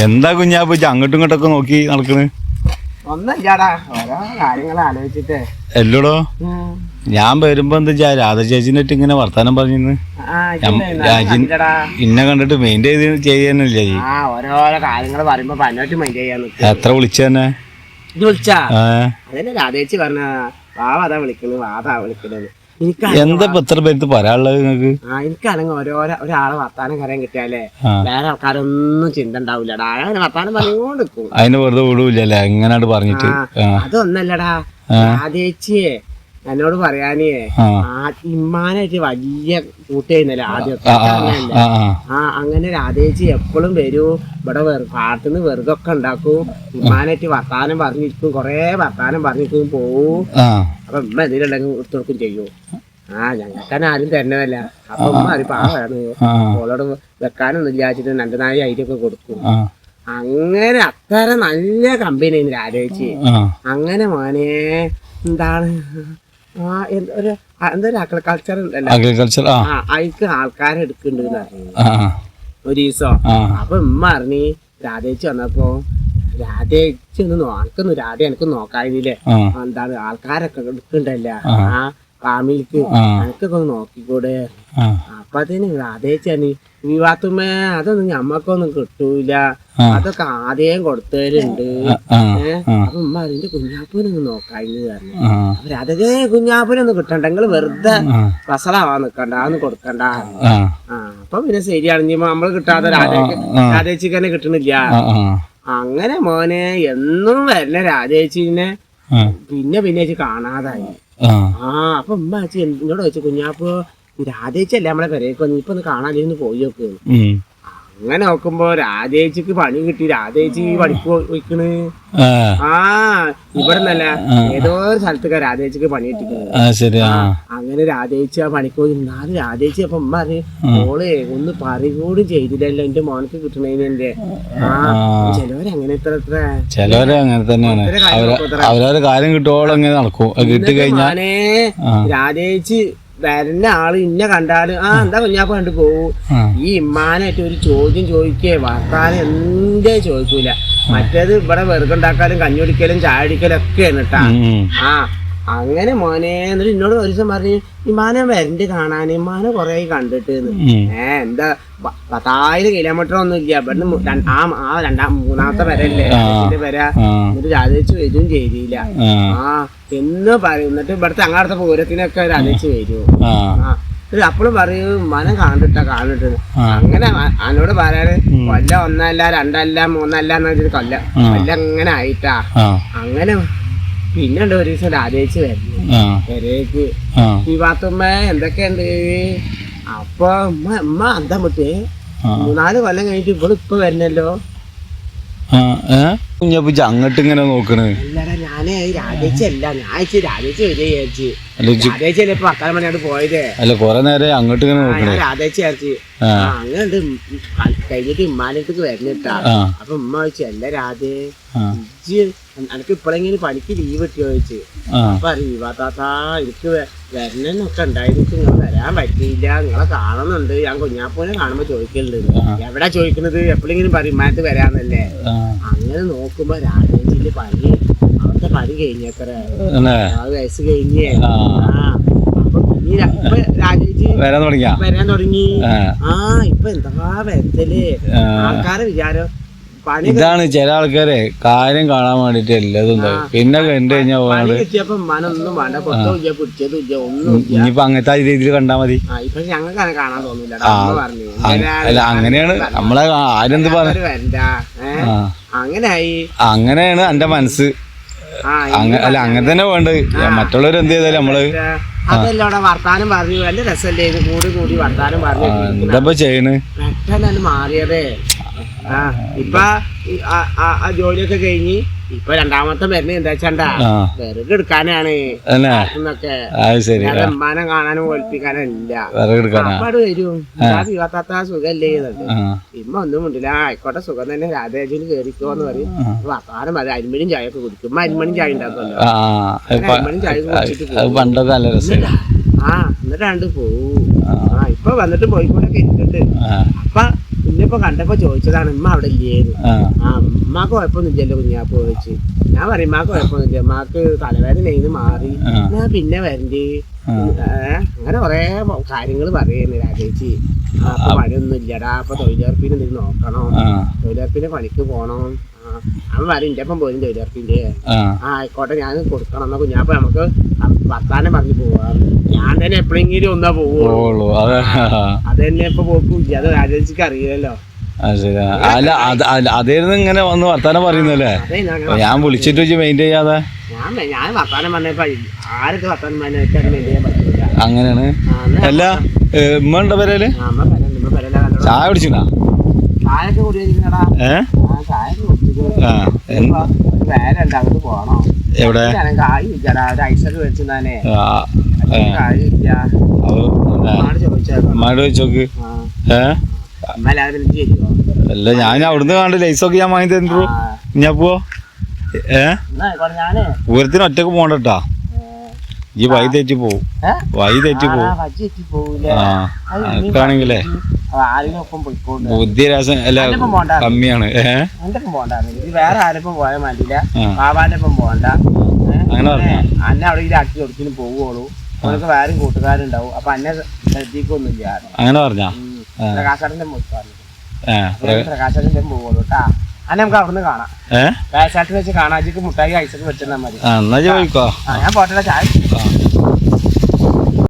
എന്താ കുഞ്ഞാപ്പ അങ്ങോട്ടും ഇങ്ങോട്ടൊക്കെ നോക്കി നടക്കണ്? ഒന്നല്ലാടാ, ഓരോ കാര്യങ്ങൾ ആലോചിച്ചിട്ടേ. എല്ലോടോ ഞാൻ വരുമ്പോ എന്താ രാധ ചേച്ചിനായിട്ട് ഇങ്ങനെ വർത്താനം പറഞ്ഞിന്ന് ഇന്നെ കണ്ടിട്ട് മെയിൻ ചെയ്യാനില്ലേ? ഓരോരോ കാര്യങ്ങൾ പറയുമ്പോ പന്നോട്ട് മെയിൻ ചെയ്യാൻ എത്ര വിളിച്ചെന്നെ? വിളിച്ചാ അതന്നെ രാധേച്ചി പറഞ്ഞ വാവ അതാ വിളിക്കണത്, വാതാ വിളിക്കണത്. എന്താ ഇത്ര പേര് പറയാനുള്ളത് നിങ്ങക്ക്? എനിക്കാണെങ്കിൽ ഒരാളെ വർത്താനം കറിയാൻ കിട്ടിയാലേ വേറെ ആൾക്കാരൊന്നും ചിന്ത ഉണ്ടാവില്ലടാ. അങ്ങനെ വർത്താനം പറഞ്ഞുകൊണ്ട് നിൽക്കും. അതിന് വെറുതെ വിടൂല്ലേ എങ്ങനാണ്ട് പറഞ്ഞിട്ട്? അതൊന്നല്ലടാ, രാധേച്ചിയെ എന്നോട് പറയാനേ ഇമ്മാനായിട്ട് വലിയ കൂട്ടുന്നല്ലേ ആദ്യമൊക്കെ. അങ്ങനെ രാധേച്ചി എപ്പോഴും വരൂ, ഇവിടെ പാടത്തുനിന്ന് വെറുതൊക്കെ ഉണ്ടാക്കും, ഇമ്മാനായിട്ട് വർത്താനം പറഞ്ഞിരിക്കും, കൊറേ വർത്താനം പറഞ്ഞിരിക്കും, പോവും. അപ്പൊ ഉമ്മ എന്തെങ്കിലും എടുത്തൊടുക്കും ചെയ്യും. ഞങ്ങൾക്കന്നെ ആരും തരുന്നതല്ല. അപ്പൊ ഉമ്മ അത് പാവാണ്, ഓളോട് വെക്കാനൊന്നും ഇല്ലാച്ചിട്ട് 2-4 ഐറ്റൊക്കെ കൊടുക്കും. അങ്ങനെ അത്ര നല്ല കമ്പനി രാധേച്ചി. അങ്ങനെ മോനെ എന്താണ് എന്തൊരു അഗ്രികൾച്ചർ ഉണ്ടല്ലോ, അതിക്ക് ആൾക്കാരെ എടുക്കുന്നുണ്ട് ഒരു ദിവസം. അപ്പൊ ഉമ്മ അറിഞ്ഞി രാധേച്ചി വന്നപ്പോ, രാധേച്ചി ഒന്ന് രാധ എനിക്ക് നോക്കാതില്ലേ, എന്താണ് ആൾക്കാരൊക്കെ എടുക്കണ്ടല്ല ഫാമിലിക്ക്, എനിക്കൊക്കെ ഒന്ന് നോക്കിക്കൂടെ. അപ്പൊ അതിന് രാധേച്ചാണ് വിവാത്തുമ്മേ അതൊന്നും ഞമ്മക്കൊന്നും കിട്ടൂല, അതൊക്കെ ആദ്യം കൊടുത്തവരുണ്ട്. അപ്പൊ ഉമ്മ അതിന്റെ കുഞ്ഞാപ്പൂനൊന്ന് നോക്കാന്ന് പറഞ്ഞു. അപ്പൊ അതേ കുഞ്ഞാപ്പൂനൊന്നും കിട്ടണ്ട, നിങ്ങള് വെറുതെ വസളാവാൻ നിക്കണ്ട, അതൊന്നും കൊടുക്കണ്ട. അപ്പൊ പിന്നെ ശരിയാണ്, നമ്മള് കിട്ടാതെ രാധേച്ചിക്ക് തന്നെ കിട്ടണില്ല. അങ്ങനെ മോനെ എന്നും വരുന്ന രാധേച്ചിനെ പിന്നെ കാണാതായി. അപ്പൊ ഉമ്മ എന്നോട് ചോദിച്ചു, കുഞ്ഞാപ്പോ രാധേച്ചല്ലേ നമ്മളെ പെരേക്ക് വന്നു, ഇപ്പൊ ഒന്ന് കാണാതിരുന്ന് പോയി നോക്ക്. അങ്ങനെ നോക്കുമ്പോ രാധേച്ചിക്ക് പണി കിട്ടി, രാധേച്ചി പണിക്ക് പോയിക്കണ്. ഇവിടെ നിന്നല്ല ഏതോ ഒരു സ്ഥലത്തൊക്കെ രാധേച്ചിക്ക് പണി കിട്ടിക്കുന്നത്. അങ്ങനെ രാധേച്ചി ആ പണിക്ക് പോയി. എന്നാലും രാധേച്ചി അപ്പൊ ഉമ്മ അറിയ മോളെ ഒന്ന് പറയുകൂടി ചെയ്തില്ലല്ലോ എന്റെ മോനക്ക് കിട്ടണേന്. എന്റെ ചിലവരങ്ങനെ ചിലവരെ അങ്ങനെ തന്നെയാണ്, അവരവരെ കാര്യം കിട്ടുവോളം അങ്ങനെ നടക്കും. കിട്ടി കഴിഞ്ഞാൽ രാധേച്ചി വരുന്ന ആള് ഇന്നെ കണ്ടാല് എന്താ കുഞ്ഞാപ്പ കണ്ടു പോവും. ഈ ഇമ്മാനായിട്ട് ഒരു ചോദ്യം ചോദിക്കേ വർത്താനം എന്തേ ചോദിക്കൂല. മറ്റേത് ഇവിടെ വെറുതെ ഉണ്ടാക്കാനും കഞ്ഞി കുടിക്കലും ചായ അടിക്കലും ഒക്കെയാണ് കേട്ടാ. അങ്ങനെ മോനെ എന്നിട്ട് എന്നോട് ഒരു ദിവസം പറഞ്ഞു, ഇമ്മാനെ വരണ്ട് കാണാൻ, ഇമ്മാനെ കൊറേ കണ്ടിട്ട്. എന്താ 10,000 കിലോമീറ്റർ ഒന്നും ഇല്ല ഇവിടുന്ന്, മൂന്നാമത്തെ വരല്ലേ വര. എന്നിട്ട് രാധേച്ച് വരും ചെയ്തില്ല. എന്ന് പറയും. എന്നിട്ട് ഇവിടുത്തെ അങ്ങാടത്തെ പൂരത്തിനൊക്കെ രാധേച്ച് വരും. അപ്പോഴും പറയും മനം കാണിട്ട്. അങ്ങനെ എന്നോട് പറയാന് കൊല്ലം 1 അല്ല 2 അല്ല 3 അല്ല എന്ന് വെച്ചിട്ട് കൊല്ലം അങ്ങനെ ആയിട്ടാ. അങ്ങനെ പിന്നെ ഉണ്ട് ഒരു ദിവസം രാധേച്ച് വരുന്നു പെരേക്ക്. വിവാത്തുമ്മ എന്തൊക്കെയുണ്ട്? അപ്പൊ ഉമ്മ അന്തം വിട്ടേ 3-4 കൊല്ലം കഴിഞ്ഞിട്ട് ഇപ്പൊ വരുന്നല്ലോ. അങ്ങോട്ട് ഇങ്ങനെ നോക്കണ്? അല്ലടാ, ഞാനേ രാധേച്ചി അല്ല, ഞാൻ രാധേച്ചി വരെ വിചാരിച്ചു. രാധേച്ചല്ലേ ഇപ്പൊ 10 മണിയോട് പോയതേ. അല്ല കൊറേ നേരം അങ്ങോട്ട് ഇങ്ങനെ നോക്കണേ. രാധേച്ചി വിചാരിച്ചു. അങ്ങനെ കഴിഞ്ഞിട്ട് ഉമ്മാനത്തേക്ക് വരുന്നിട്ടാ. അപ്പൊ ഉമ്മ ചോദിച്ചു, അല്ല രാധേ എനിക്ക് ഇപ്പോഴെങ്കിലും പണിക്ക് ലീവ് കിട്ടിയോ ചോദിച്ചു. അപ്പൊ അറിയാ താത്താ എനിക്ക് വരണന്നൊക്കെ ഉണ്ടായിരുന്നു, നിങ്ങൾ വരാൻ പറ്റിയില്ല, നിങ്ങളെ കാണുന്നുണ്ട്, ഞാൻ കുഞ്ഞാപ്പൂനെ കാണുമ്പോ ചോദിക്കലുണ്ട്. എവിടാ ചോദിക്കുന്നത്? എപ്പോഴെങ്കിലും പറയും ഉമ്മാനത്ത് വരാന്നല്ലേ. അങ്ങനെ നോക്കുമ്പോ രാധേച്ചിന്റെ പണി അവിടുത്തെ പണി കഴിഞ്ഞത്ര 6 വയസ്സ് കഴിഞ്ഞേ. അപ്പൊ പിന്നെ രാധേച്ചി വരാൻ തുടങ്ങി. ഇപ്പൊ എന്താ വരത്തല്, ആൾക്കാരെ വിചാരം ഇതാണ്. ചില ആൾക്കാരെ കാര്യം കാണാൻ വേണ്ടിട്ട് എല്ലാതും പിന്നെ കണ്ടു കഴിഞ്ഞാൽ ഇനിയിപ്പോ അങ്ങനത്തെ രീതിയിൽ കണ്ടാ മതി. അല്ല അങ്ങനെയാണ് നമ്മളെ ആരെന്ത് പറഞ്ഞ അങ്ങനെയാണ് എന്റെ മനസ്സ്. അല്ല അങ്ങനെ തന്നെ വേണ്ടത്. മറ്റുള്ളവർ എന്ത് ചെയ്താലും നമ്മള് വർത്താനം പറഞ്ഞു നല്ല രസല്ലേ, കൂടി വർത്താനം പറഞ്ഞു. എന്താ ചെയ്യണ്? പെട്ടെന്ന് മാറിയതേ. ഇപ്പൊ ആ ജോലിയൊക്കെ കഴിഞ്ഞ് ഇപ്പൊ 2ാമത്തെ മരുന്ന് എന്താ വെച്ചാ വിറക് എടുക്കാനാണ് എന്നൊക്കെ. ഉമ്മാനെ കാണാനും ഒളിപ്പിക്കാനില്ല. അപ്പാട് വരും വിവാത്താത്ത സുഖല്ലേ ഇമ്മ ഒന്നും ഉണ്ടില്ല. ആയിക്കോട്ടെ സുഖം തന്നെ, രാധേജിന് കേറിക്കോന്ന് പറയും. വർത്താനം പറയും. അരിമണിയും ചായ ഒക്കെ കുടിക്കും. അരിമണിയും ചായ ഉണ്ടാക്കുമല്ലോ. അരിമണിയും ചായ കുടിച്ചിട്ട് എന്നിട്ടാണ്ട് പോവും. ഇപ്പൊ വന്നിട്ട് പോയിക്കൊണ്ടൊക്കെ ഇരിക്കണ്ട്. അപ്പൊ പിന്നെ ഇന്നിപ്പോ കണ്ടപ്പോ ചോദിച്ചതാണ് ഉമ്മ അവിടെ ഇല്ലേന്ന്. ഉമ്മാക്ക് കുഴപ്പമൊന്നുമില്ലല്ലോ കുഞ്ഞാപ്പ് ചോദിച്ച്. ഞാൻ പറയും ഉമ്മാക്ക് കുഴപ്പമൊന്നുമില്ല, ഉമ്മാക്ക് തലവേദന മാറി, ഞാൻ പിന്നെ വരണ്ടേ, അങ്ങനെ കൊറേ കാര്യങ്ങൾ പറയുന്നു രാജേച്ചി. അപ്പൊ പണിയൊന്നും ഇല്ലടാ, അപ്പൊ തൊഴിലുറപ്പിന് എന്തെങ്കിലും നോക്കണം, തൊഴിലുറപ്പിന് പണിക്ക് പോണം. അവൻ പറയും എന്റെ അപ്പം പോലും തൊഴിലുറപ്പിന്റെ. ആയിക്കോട്ടെ ഞാൻ കൊടുക്കണം എന്നാ കുഞ്ഞാപ്പ നമുക്ക് വർത്താനം പറഞ്ഞു പോവാം. ഞാൻ തന്നെ എപ്പോഴെങ്കിലും ഒന്നാ പോവുള്ളൂ, അത് തന്നെ ഇപ്പൊ പോക്കില്ല. അത് രാജേച്ചിക്ക് അറിയില്ലല്ലോ. അതായിരുന്നു ഇങ്ങനെ വന്ന് വർത്താനം പറയുന്നല്ലേ. ഞാൻ വിളിച്ചിട്ട് മെയിൻറ്റെയിൻ ചെയ്യാതെ ഞാൻ വർത്താനം പറഞ്ഞപ്പോ ആരൊക്കെ വർത്താനം പറഞ്ഞാൽ മെയിൻറ്റെയിൻ ചെയ്യാൻ പറ്റില്ല. അങ്ങനെയാണ്. അല്ല ഉമ്മ ഉണ്ടോ പെരേല്? ചായ കുടിച്ചിനാ? ചായൊക്കെ കുടിച്ചിരിക്കണടാ. ചായൊക്കെ കുടിച്ചിട്ട് വേറെ ഉണ്ട്, അങ്ങോട്ട് പോണോ? എവിടെ? കായില്ലടാ, ഒരു ഐസൊക്കെ മേടിച്ചിരുന്നാനേ കായില്ല. അമ്മയോട് ചോദിച്ചോക്ക്. അല്ല ഞാൻ അവിടുന്ന് കാണില്ല, ഐസൊക്കെ ഞാൻ വാങ്ങി തരണ്ടു. ഞാൻ പോവോ? പൂരത്തിന് ഒറ്റക്ക് പോകണ്ടട്ടാ, ഈ വൈ തെറ്റി പോവും. വൈ തെറ്റി പോവും. ആണെങ്കിലേ ബുദ്ധി രസം അല്ല കമ്മിയാണ്. വേറെ ആരപ്പം പോയാൽ മതിയില്ല, ബാബാന്റെ ഒപ്പം പോകണ്ട. അങ്ങനെ പറഞ്ഞ അന്നെ അവിടെ ഇതാക്കി കൊടുത്തിനും പോവുള്ളൂ. അവനക്ക് വേറെ കൂട്ടുകാരുണ്ടാവും, അപ്പൊ അന്നെ ശ്രദ്ധിക്കൊന്നും ചെയ്യാറ്. അങ്ങനെ പറഞ്ഞ പ്രകാശാട്ടിന്റെ പ്രകാശാട്ടിന്റെ പോവുള്ളൂ കേട്ടാ. അന്നെ നമുക്ക് അവിടുന്ന് കാണാം, പ്രകാശാട്ടിൽ വെച്ച് കാണാൻ. മുട്ടായി ഐസൊക്കെ വെച്ചിരുന്നാൽ മതി. എന്നാ ചോദിക്കോ. ഞാൻ പോട്ടെ, ചായ